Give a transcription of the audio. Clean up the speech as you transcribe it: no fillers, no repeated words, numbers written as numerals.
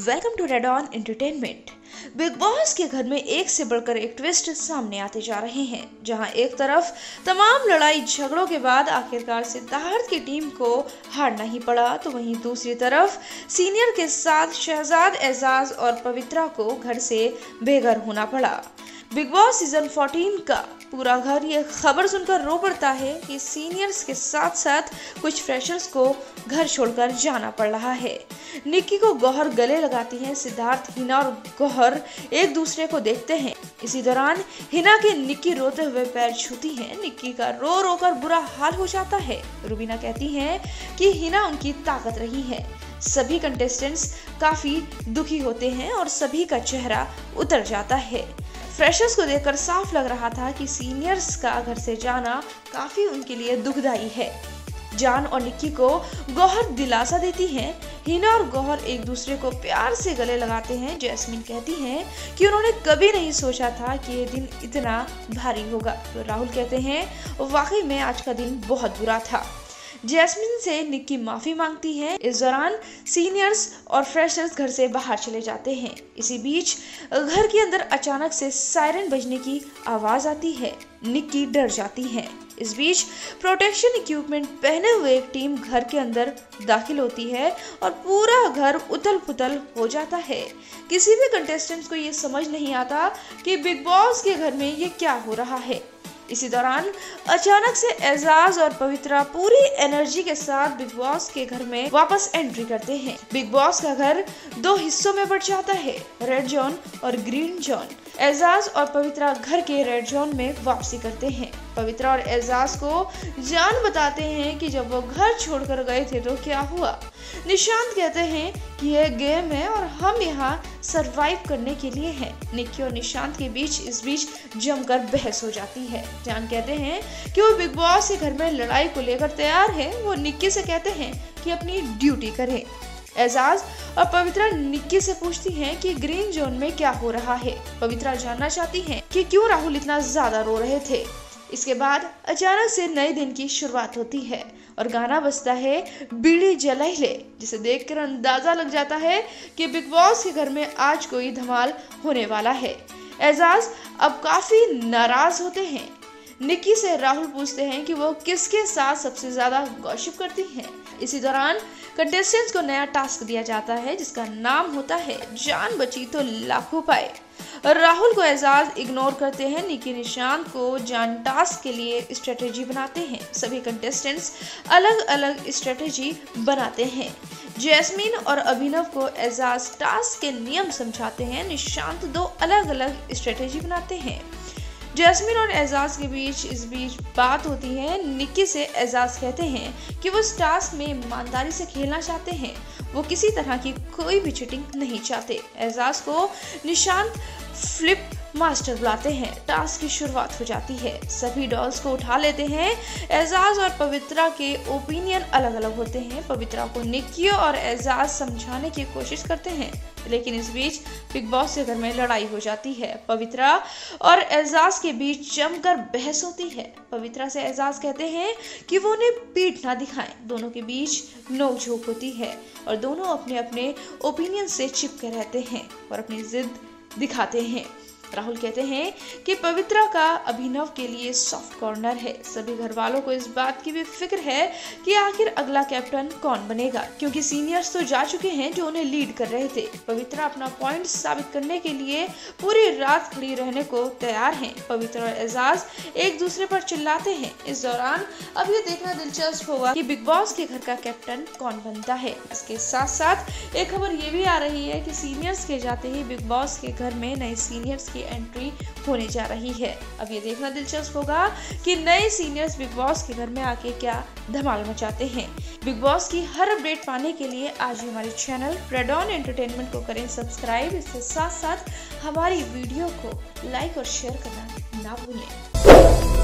Welcome to Red On Entertainment. Bigg Boss के घर में एक से बढ़कर एक ट्विस्ट सामने आते जा रहे हैं, जहां एक तरफ तमाम लड़ाई झगड़ों के बाद आखिरकार सिद्धार्थ की टीम को हारना ही पड़ा, तो वहीं दूसरी तरफ सीनियर के साथ शहजाद, एजाज और पवित्रा को घर से बेघर होना पड़ा। बिग बॉस सीजन 14 का पूरा घर ये खबर सुनकर रो पड़ता है कि सीनियर्स के साथ साथ कुछ फ्रेशर्स को घर छोड़कर जाना पड़ रहा है। निक्की को गौहर गले लगाती है। सिद्धार्थ, हिना और गौहर एक दूसरे को देखते हैं। इसी दौरान हिना के निक्की रोते हुए पैर छूती है। निक्की का रो रो कर बुरा हाल हो जाता है। रुबीना कहती है कि हिना उनकी ताकत रही है। सभी कंटेस्टेंट्स काफी दुखी होते हैं और सभी का चेहरा उतर जाता है। फ्रेशर्स को देखकर साफ लग रहा था कि सीनियर्स का घर से जाना काफी उनके लिए दुखदायी है। जान और निक्की को गौहर दिलासा देती हैं। हिना और गौहर एक दूसरे को प्यार से गले लगाते हैं। जैस्मीन कहती हैं कि उन्होंने कभी नहीं सोचा था कि ये दिन इतना भारी होगा, तो राहुल कहते हैं वाकई में आज का दिन बहुत बुरा था। जैस्मीन से निक्की माफी मांगती है। इस दौरान सीनियर्स और फ्रेशर्स घर से बाहर चले जाते हैं। इसी बीच घर के अंदर अचानक से सायरन बजने की आवाज आती है। निक्की डर जाती है। इस बीच प्रोटेक्शन इक्विपमेंट पहने हुए एक टीम घर के अंदर दाखिल होती है और पूरा घर उथल पुथल हो जाता है। किसी भी कंटेस्टेंट्स को ये समझ नहीं आता कि बिग बॉस के घर में ये क्या हो रहा है। इसी दौरान अचानक से एजाज और पवित्रा पूरी एनर्जी के साथ बिग बॉस के घर में वापस एंट्री करते हैं। बिग बॉस का घर दो हिस्सों में बट जाता है, रेड जोन और ग्रीन जोन। एजाज और पवित्रा घर के रेड जोन में वापसी करते हैं। पवित्रा और एजाज को जान बताते हैं कि जब वो घर छोड़कर गए थे तो क्या हुआ। निशांत कहते हैं कि यह गेम है और हम यहाँ सरवाइव करने के लिए हैं। निक्की और निशांत के बीच इस बीच जमकर बहस हो जाती है। जान कहते हैं कि वो बिग बॉस के घर में लड़ाई को लेकर तैयार है। वो निक्की से कहते हैं कि अपनी ड्यूटी करें। एजाज और पवित्रा निक्की से पूछती हैं कि ग्रीन जोन में क्या हो रहा है। पवित्रा जानना चाहती हैं कि क्यों राहुल इतना ज्यादा रो रहे थे। इसके बाद अचानक से नए दिन की शुरुआत होती है और गाना बजता है बीड़ी जलाई ले, जिसे देखकर अंदाजा लग जाता है कि बिग बॉस के घर में आज कोई धमाल होने वाला है। एजाज अब काफी नाराज होते हैं। निक्की से राहुल पूछते हैं कि वो किसके साथ सबसे ज्यादा गॉसिप करती हैं। इसी दौरान कंटेस्टेंट्स को नया टास्क दिया जाता है जिसका नाम होता है जान बची तो लाखों पाए। राहुल को एजाज इग्नोर करते हैं। निक्की निशांत को जान टास्क के लिए स्ट्रेटेजी बनाते हैं। सभी कंटेस्टेंट्स अलग अलग स्ट्रेटेजी बनाते हैं। जैस्मीन और अभिनव को एजाज टास्क के नियम समझाते हैं। निशांत दो अलग अलग स्ट्रेटेजी बनाते हैं। जैस्मीन और एजाज के बीच इस बीच बात होती है। निक्की से एजाज कहते हैं कि वो इस टास्क में ईमानदारी से खेलना चाहते हैं। वो किसी तरह की कोई भी चीटिंग नहीं चाहते। एजाज को निशांत फ्लिप मास्टर बुलाते हैं। टास्क की शुरुआत हो जाती है। सभी डॉल्स को उठा लेते हैं। एजाज और पवित्रा के ओपिनियन अलग अलग होते हैं। पवित्रा को निक्की और एजाज समझाने की कोशिश करते हैं, लेकिन इस बीच बिग बॉस के घर में लड़ाई हो जाती है। पवित्रा और एजाज के बीच जमकर बहस होती है। पवित्रा से एजाज कहते हैं कि वो उन्हें पीठ ना दिखाएं। दोनों के बीच नोकझोंक होती है और दोनों अपने अपने ओपिनियन से चिपके रहते हैं और अपनी जिद दिखाते हैं। राहुल कहते हैं कि पवित्रा का अभिनव के लिए सॉफ्ट कॉर्नर है। सभी घर वालों को इस बात की भी फिक्र है कि आखिर अगला कैप्टन कौन बनेगा, क्योंकि सीनियर्स तो जा चुके हैं जो उन्हें लीड कर रहे थे। पवित्रा अपना पॉइंट साबित करने के लिए पूरी रात खड़ी रहने को तैयार हैं। पवित्रा और एजाज एक दूसरे पर चिल्लाते हैं। इस दौरान अब ये देखना दिलचस्प होगा कि बिग बॉस के घर का कैप्टन कौन बनता है। इसके साथ साथ एक खबर ये भी आ रही है कि सीनियर्स के जाते ही बिग बॉस के घर में नए सीनियर्स एंट्री होने जा रही है। अब ये देखना दिलचस्प होगा कि नए सीनियर्स बिग बॉस के घर में आके क्या धमाल मचाते हैं। बिग बॉस की हर अपडेट पाने के लिए आज ही हमारे चैनल रेड ऑन एंटरटेनमेंट को करें सब्सक्राइब। इसके साथ साथ हमारी वीडियो को लाइक और शेयर करना ना भूलें।